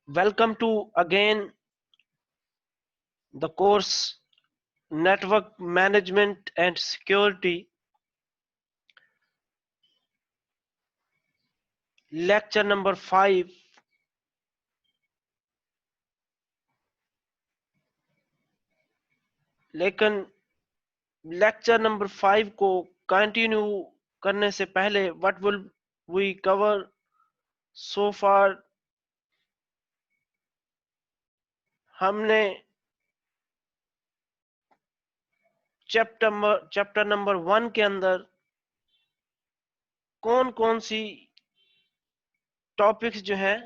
Welcome to again the course Network Management and Security, lecture number 5. लेकिन lecture number 5 को continue करने से पहले what will we cover so far, हमने chapter number 1 के अंदर कौन कौन सी टॉपिक्स जो हैं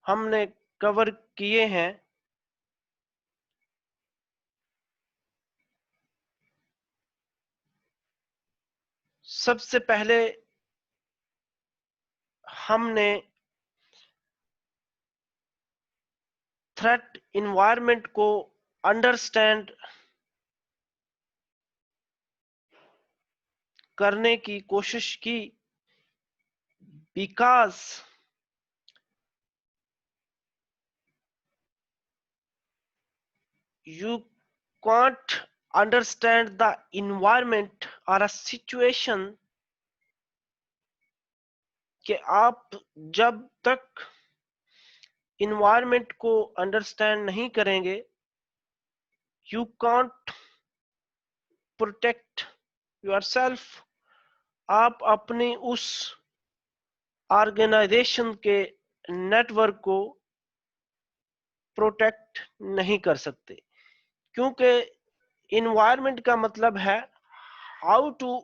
हमने कवर किए हैं। सबसे पहले हमने थ्रेट इन्वायरमेंट को अंडरस्टैंड करने की कोशिश की, because you can't understand the environment or a situation कि आप जब तक environment को understand नहीं करेंगे, you can't protect yourself। आप अपनी उस ऑर्गेनाइजेशन के नेटवर्क को प्रोटेक्ट नहीं कर सकते, क्योंकि इन्वायरमेंट का मतलब है how to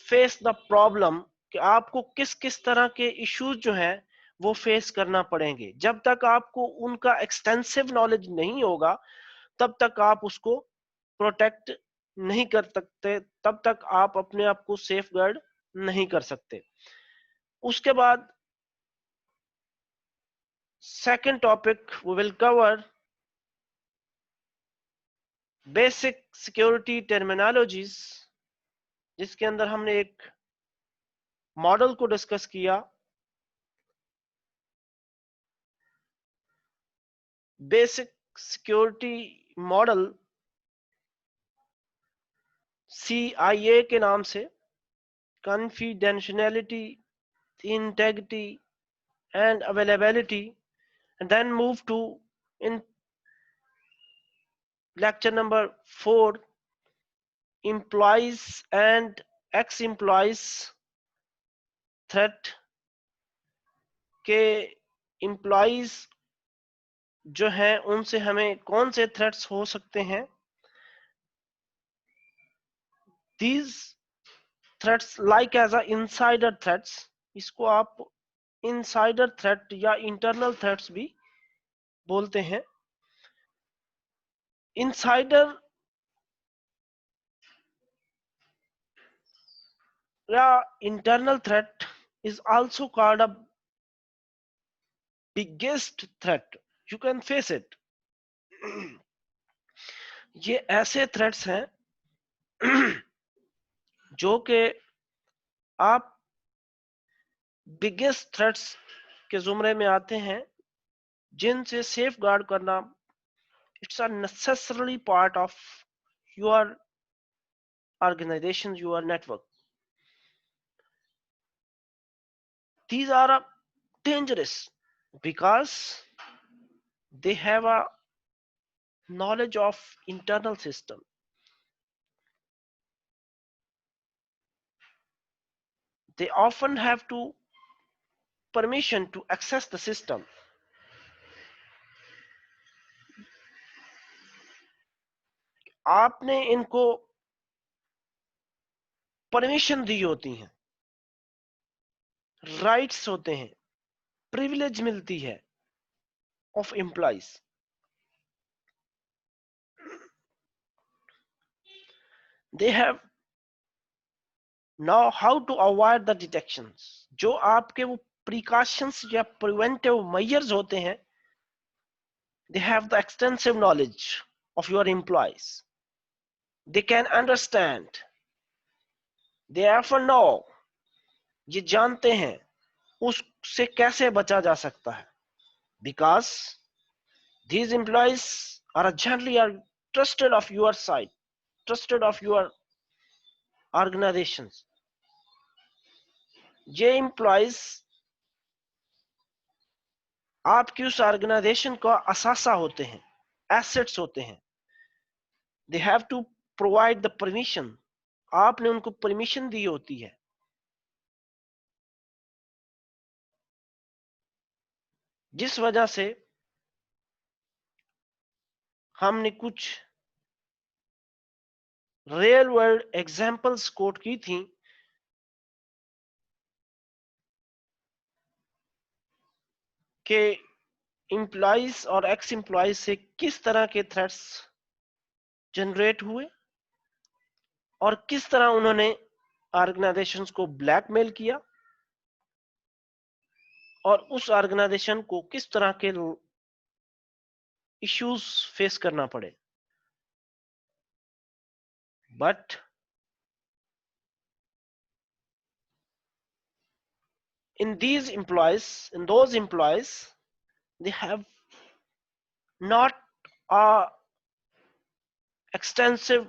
face the problem, कि आपको किस किस तरह के इश्यूज जो हैं वो फेस करना पड़ेंगे। जब तक आपको उनका एक्सटेंसिव नॉलेज नहीं होगा तब तक आप उसको प्रोटेक्ट नहीं कर सकते, तब तक आप अपने आप को सेफ गार्ड नहीं कर सकते। उसके बाद second topic we will cover basic security terminologies, जिसके अंदर हमने एक मॉडल को डिस्कस किया। बेसिक सिक्योरिटी मॉडल CIA के नाम से, confidentiality, integrity and availability, and then move to in lecture number 4 employees and ex-employees threat के employees जो हैं उनसे हमें कौन से threats हो सकते हैं। These threats like as a insider threats, इसको आप insider threat या internal threats भी बोलते हैं। Insider या internal threat is also called a biggest threat you can face it। ये ऐसे थ्रेट्स हैं जो कि आप बिगेस्ट थ्रेट्स के जुमरे में आते हैं, जिनसे सेफ गार्ड करना it's a necessary part of your organization, your network. These are dangerous because they have a knowledge of internal system। They often have to permission to access the system। आपने इनको permission दी होती हैं, rights होते हैं, privilege मिलती है of employees. They have now how to avoid the detections, जो आपके वो प्रिकॉशंस या प्रिवेंटिव मेजर्स होते हैं। They have the extensive knowledge of your employees, they can understand, they ever know, ये जानते हैं उस से कैसे बचा जा सकता है? Because these employees are generally are trusted of your side, trusted of your organizations. ये एम्प्लॉयज आपकी उस ऑर्गेनाइजेशन का असासा होते हैं, एसेट्स होते हैं. They have to provide the permission. आपने उनको परमिशन दी होती है. जिस वजह से हमने कुछ रियल वर्ल्ड एग्जांपल्स कोट की थी कि एम्प्लॉयज और एक्स एम्प्लॉयज से किस तरह के थ्रेट्स जनरेट हुए और किस तरह उन्होंने ऑर्गेनाइजेशंस को ब्लैकमेल किया और उस ऑर्गेनाइजेशन को किस तरह के इश्यूज फेस करना पड़े. But in those employees, they have not a extensive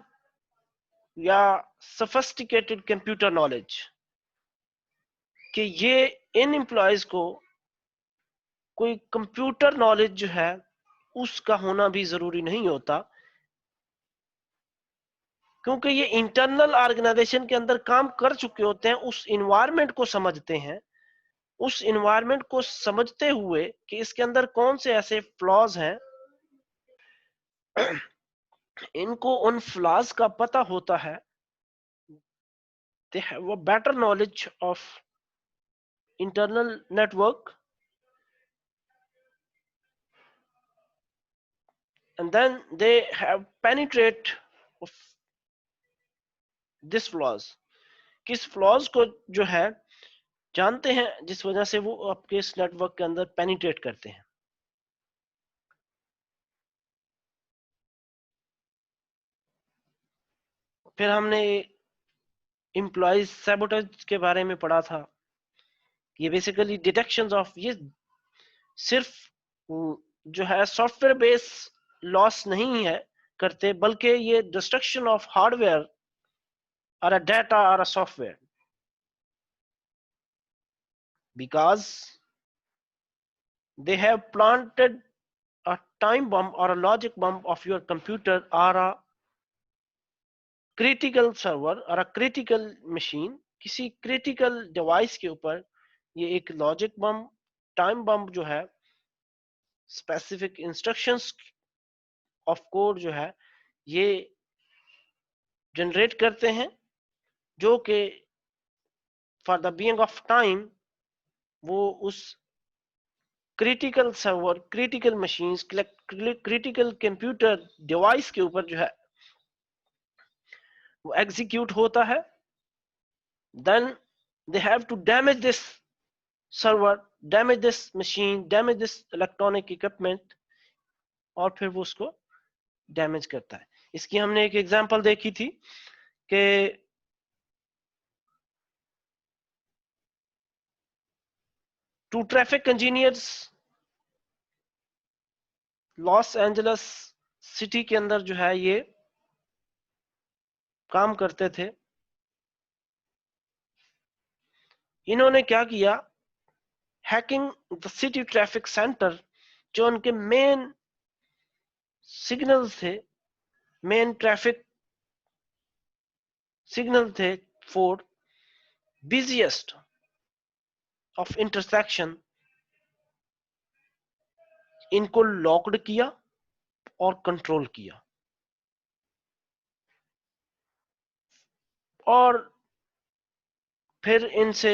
या sophisticated computer knowledge कि ये इन एम्प्लॉयज को कोई कंप्यूटर नॉलेज जो है उसका होना भी जरूरी नहीं होता, क्योंकि ये इंटरनल ऑर्गेनाइजेशन के अंदर काम कर चुके होते हैं, उस इन्वायरमेंट को समझते हैं. उस इन्वायरमेंट को समझते हुए कि इसके अंदर कौन से ऐसे फ्लॉज हैं, इनको उन फ्लॉज का पता होता है. they have a better knowledge of internal network, and then they have penetrate of this flaws. किस फ्लॉज को जो है जानते हैं, जिस वजह से वो आपके इस नेटवर्क के अंदर पेनिट्रेट करते हैं. फिर हमने एम्प्लॉयज सैबोटेज के बारे में पढ़ा था. ये बेसिकली डिटेक्शन ऑफ, ये सिर्फ जो है सॉफ्टवेयर बेस लॉस नहीं है करते, बल्कि ये डिस्ट्रक्शन ऑफ हार्डवेयर और a data or a software, because they have planted a time bomb or a logic bomb of your computer or a critical server or a critical machine. किसी critical device के ऊपर ये एक logic bomb, time bomb जो है, specific instructions of code जो है, ये generate करते हैं, जो कि for the being of time वो उस critical server, critical machines, critical computer device के ऊपर जो है वो एग्जीक्यूट होता है. Then they have to damage this server, damage this machine, damage this electronic equipment, और फिर वो उसको डैमेज करता है. इसकी हमने एक एग्जांपल देखी थी कि two traffic engineers Los Angeles city के अंदर जो है ये काम करते थे. इन्होंने क्या किया, hacking the city traffic centre, जो उनके मेन सिग्नल थे, मेन ट्रैफिक सिग्नल थे फॉर बिजिएस्ट ऑफ इंटरसेक्शन, इनको लॉक्ड किया और कंट्रोल किया और फिर इनसे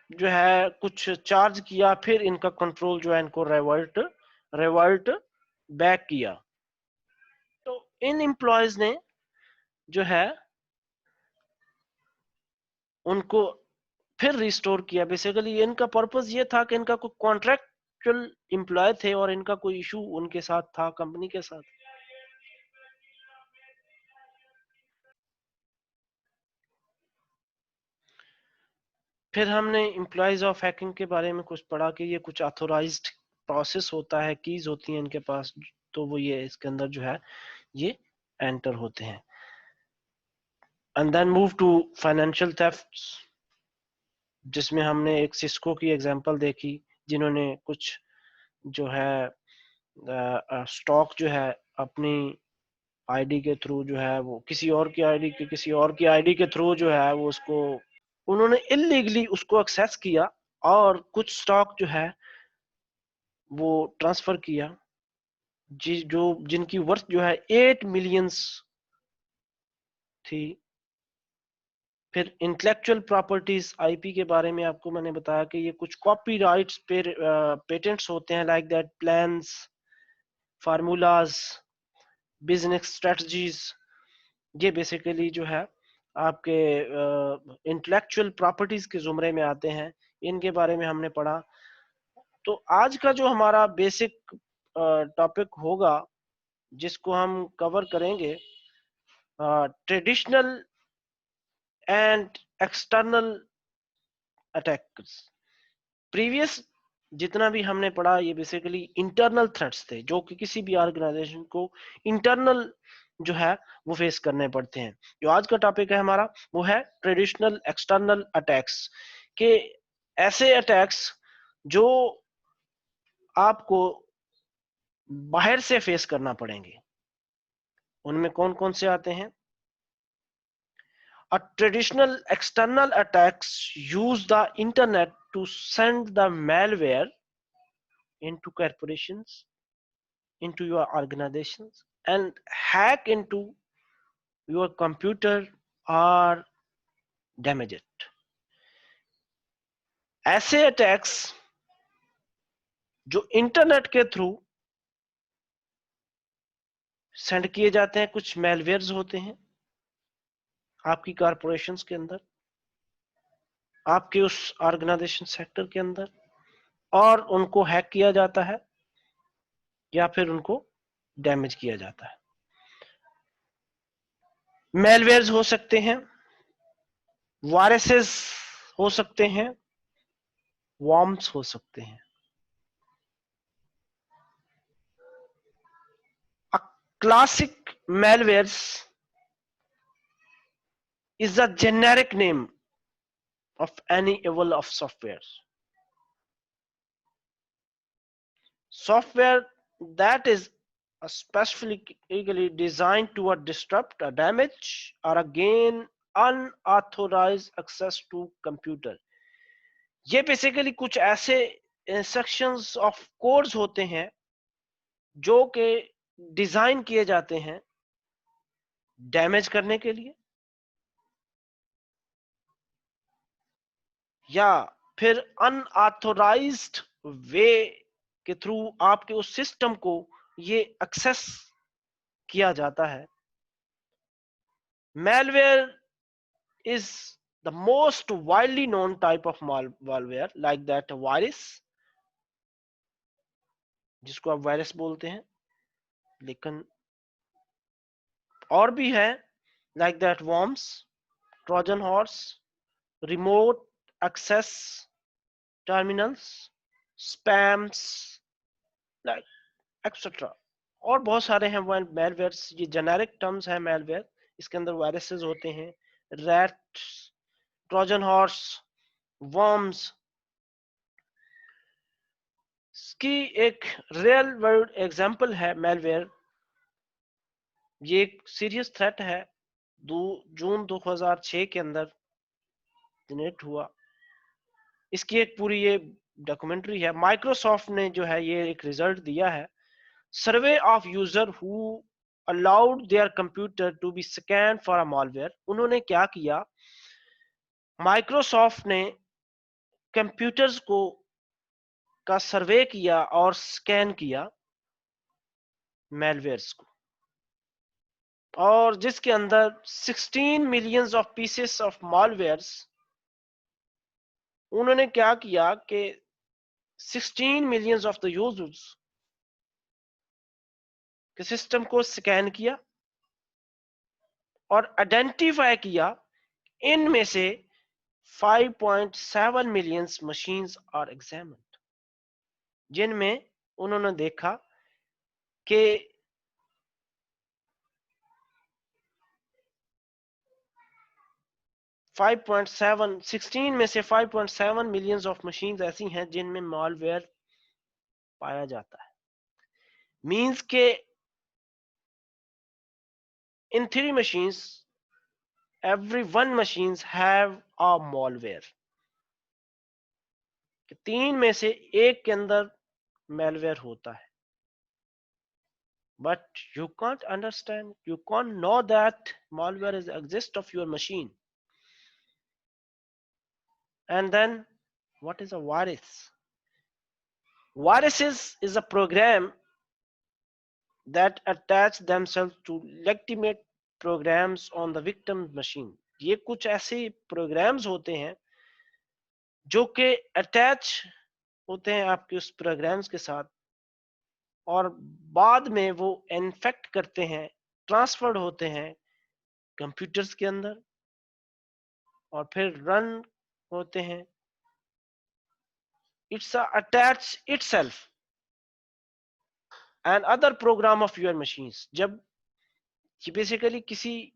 जो है कुछ चार्ज किया, फिर इनका कंट्रोल जो है इनको रिवर्ट बैक किया. तो इन एम्प्लॉयज ने जो है उनको फिर रिस्टोर किया. बेसिकली इनका पर्पस ये था कि इनका कोई कॉन्ट्रैक्चुअल एम्प्लॉय थे और इनका कोई इशू उनके साथ था, कंपनी के साथ. फिर हमने एम्प्लॉयज ऑफ हैकिंग के बारे में कुछ पढ़ा कि ये कुछ ऑथोराइज्ड प्रोसेस होता है, कीज होती हैं इनके पास, तो वो ये इसके अंदर जो है ये एंटर होते हैं। And then move to financial thefts, जिसमें हमने एक सिस्को की एग्जांपल देखी, जिन्होंने कुछ जो है स्टॉक जो है अपनी आईडी के थ्रू जो है वो किसी और की आईडी के थ्रू जो है वो उसको उन्होंने इलीगली उसको एक्सेस किया और कुछ स्टॉक जो है वो ट्रांसफर किया, जिनकी वर्थ जो है 8 मिलियंस थी। फिर इंटेलेक्चुअल प्रॉपर्टीज आईपी के बारे में आपको मैंने बताया कि ये कुछ कॉपीराइट्स पे पेटेंट्स होते हैं, like that plans, formulas, business strategies. ये बेसिकली जो है आपके इंटेलेक्चुअल प्रॉपर्टीज के जुमरे में आते हैं, इनके बारे में हमने पढ़ा। तो आज का जो हमारा बेसिक टॉपिक होगा जिसको हम कवर करेंगे, traditional and external attacks. Previous जितना भी हमने पढ़ा ये बेसिकली इंटरनल थ्रेट्स थे, जो कि किसी भी ऑर्गेनाइजेशन को इंटरनल जो है वो फेस करने पड़ते हैं। जो आज का टॉपिक है हमारा वो है ट्रेडिशनल एक्सटर्नल अटैक्स, के ऐसे अटैक्स जो आपको बाहर से फेस करना पड़ेंगे। उनमें कौन कौन से आते हैं? A traditional external attacks use the internet to send the malware into corporations, into your organizations, and hack into your computer or damage it. ऐसे अटैक्स जो इंटरनेट के थ्रू सेंड किए जाते हैं, कुछ मेलवेयर्स होते हैं आपकी कॉरपोरेशंस के अंदर, आपके उस ऑर्गेनाइजेशन सेक्टर के अंदर, और उनको हैक किया जाता है या फिर उनको डैमेज किया जाता है। मेलवेयर्स हो सकते हैं, वायरसेस हो सकते हैं, वॉर्म्स हो सकते हैं। A classic malwares is the generic name of any level of software. Software that is specifically designed to disrupt, a damage, or gain unauthorized access to computer. ये बेसिकली कुछ ऐसे इंस्ट्रक्शंस ऑफ कोड्स होते हैं जो कि design किए जाते हैं डैमेज करने के लिए, या फिर अनऑथोराइज्ड वे के थ्रू आपके उस सिस्टम को ये एक्सेस किया जाता है। malware is the most widely known type of malware, like that virus, जिसको आप वायरस बोलते हैं, लेकिन और भी है, like that worms, trojan horse, remote access terminals, spams, like etcetera, और बहुत सारे हैं मेलवेयर्स। ये जेनेरिक टर्म्स है मेलवेयर, इसके अंदर वायरसेस होते हैं, रैट्स, ट्रोजन हॉर्स, वर्म्स। इसकी एक रियल वर्ल्ड एग्जांपल है मेलवेयर। ये एक सीरियस थ्रेट है, जून 2006 के अंदर जनरेट हुआ। इसकी एक पूरी ये डॉक्यूमेंट्री है। माइक्रोसॉफ्ट ने जो है ये एक रिजल्ट दिया है, survey of user who allowed their computer to be scan for a malware। उन्होंने क्या किया, माइक्रोसॉफ्ट ने कंप्यूटर्स को का सर्वे किया और स्कैन किया मेलवेयर्स को, और जिसके अंदर 16 millions of pieces of malwares। उन्होंने क्या किया कि 16 मिलियंस ऑफ द यूजर्स के सिस्टम को स्कैन किया और आइडेंटिफाई किया इनमें से 5.7 million machines are examined, जिनमें उन्होंने देखा कि 16 में से 5.7 मिलियंस ऑफ मशीन्स ऐसी हैं जिनमें मालवेयर पाया जाता है। मींस के in 3 machines every 1 machines have a malware, 3 में से एक के अंदर malware होता है। But you can't understand, you can't know that malware is exist of your machine. And then what is a virus? Viruses is a program that attach themselves to legitimate programs on the victim machine. ये कुछ ऐसे programs होते हैं जो कि attach होते हैं आपके उस प्रोग्राम्स के साथ और बाद में वो इन्फेक्ट करते हैं, ट्रांसफर्ड होते हैं कंप्यूटर्स के अंदर और फिर रन होते हैं। It's attach itself and other program of your machines. जब बेसिकली किसी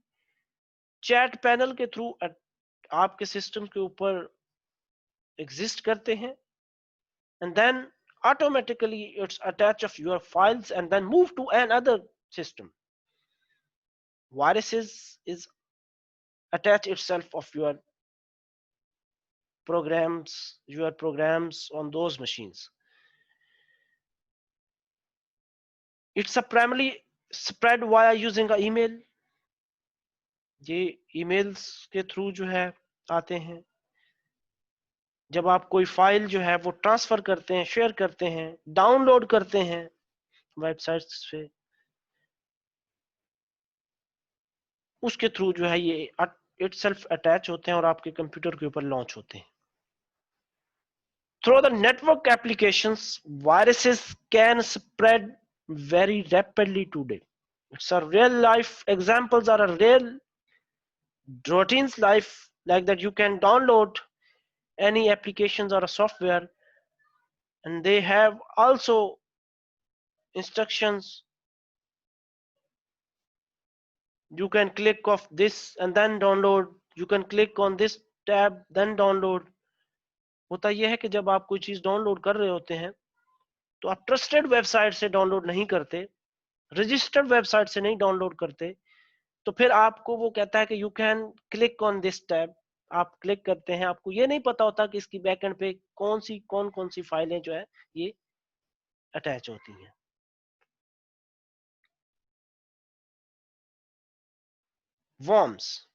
चैट पैनल के थ्रू आपके सिस्टम के ऊपर एग्जिस्ट करते हैं and then automatically it's attach of your files and then move to another system. Viruses is attach itself of your programs on those machines. It's a primarily spread via using a email. ये emails के through जो है आते हैं। जब आप कोई file जो है वो ट्रांसफर करते हैं, शेयर करते हैं, डाउनलोड करते हैं वेबसाइट्स से, उसके थ्रू जो है ये इटसेल्फ अटैच होते हैं और आपके कंप्यूटर के ऊपर लॉन्च होते हैं। Through the network applications, viruses can spread very rapidly today. It's a real life examples are a real routine's life like that. You can download any applications or a software, and they have also instructions. You can click off this and then download. You can click on this tab, then download. होता यह है कि जब आप कोई चीज download कर रहे होते हैं तो आप ट्रस्टेड वेबसाइट से डाउनलोड नहीं करते, रजिस्टर्ड वेबसाइट से नहीं डाउनलोड करते, तो फिर आपको वो कहता है कि you can click on this tab. आप क्लिक करते हैं, आपको ये नहीं पता होता कि इसकी बैकएंड पे कौन कौन सी फाइलें जो है ये अटैच होती हैं। worms,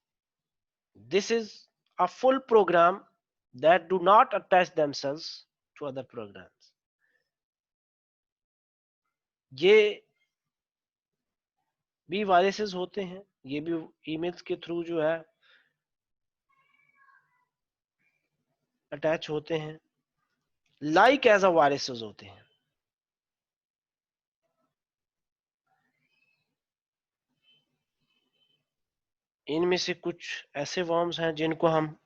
this is a full program that do not attach themselves to other programs. ये भी वायरसेस होते हैं, ये भी ईमेल्स के थ्रू जो है अटैच होते हैं, लाइक एज अ वायरसेस होते हैं। इनमें से कुछ ऐसे वर्म्स हैं जिनको हम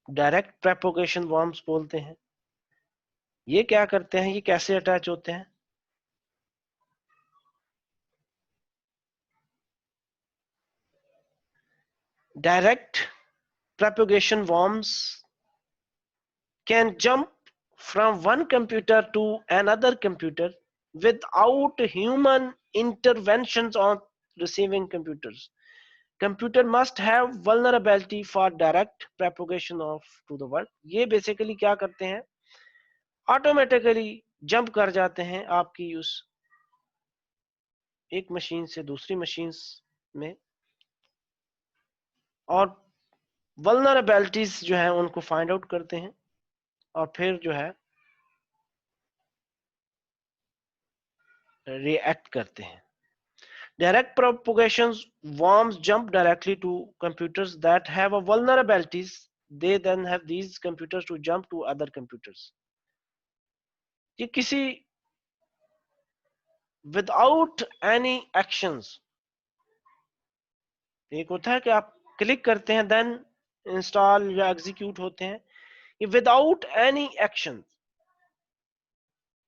डायरेक्ट प्रोपेगेशन वर्म्स बोलते हैं। ये क्या करते हैं, ये कैसे अटैच होते हैं? Direct propagation worms can jump from one computer to another computer without human interventions on receiving computers. Computer must have vulnerability for direct propagation of to the world. ये बेसिकली क्या करते हैं, ऑटोमेटिकली जंप कर जाते हैं आपकी उस एक मशीन से दूसरी मशीन में और वल्नरेबिलिटीज जो है उनको फाइंड आउट करते हैं और फिर जो है रिएक्ट करते हैं। Direct propagation worms jump directly to computers that have a vulnerabilities. They then have these computers to jump to other computers. ये किसी without any actions, एक होता है कि आप क्लिक करते हैं then इंस्टॉल या एग्जीक्यूट होते हैं, ये without any action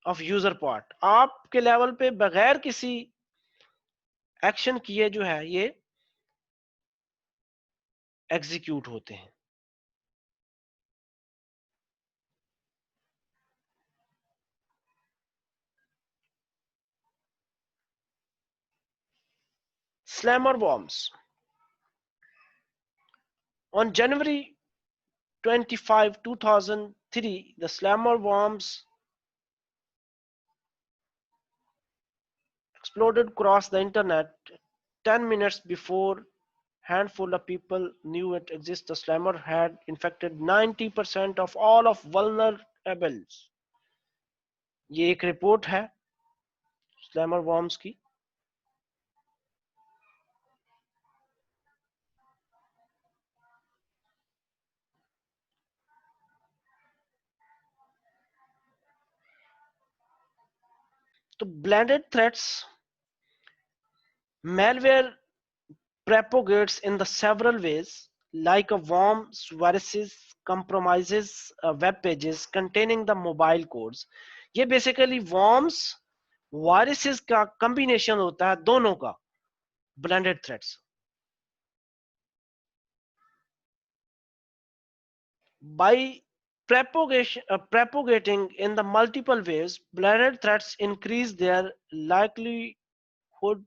of user part, आपके लेवल पे बगैर किसी एक्शन किए जो है ये एग्जीक्यूट होते हैं। Slammer bombs on January 25, 2003, the slammer bombs exploded across the internet. 10 minutes before handful of people knew it existed, the slammer had infected 90% of all of vulnerables. ये एक रिपोर्ट है स्लैमर बॉम्ब्स की। तो blended threats, malware propagates in the several ways, like a worm viruses compromises web pages containing the mobile codes. ये basically worms viruses का combination होता है दोनों का, blended threats. By propagating in the multiple ways, blended threats increase their likelihood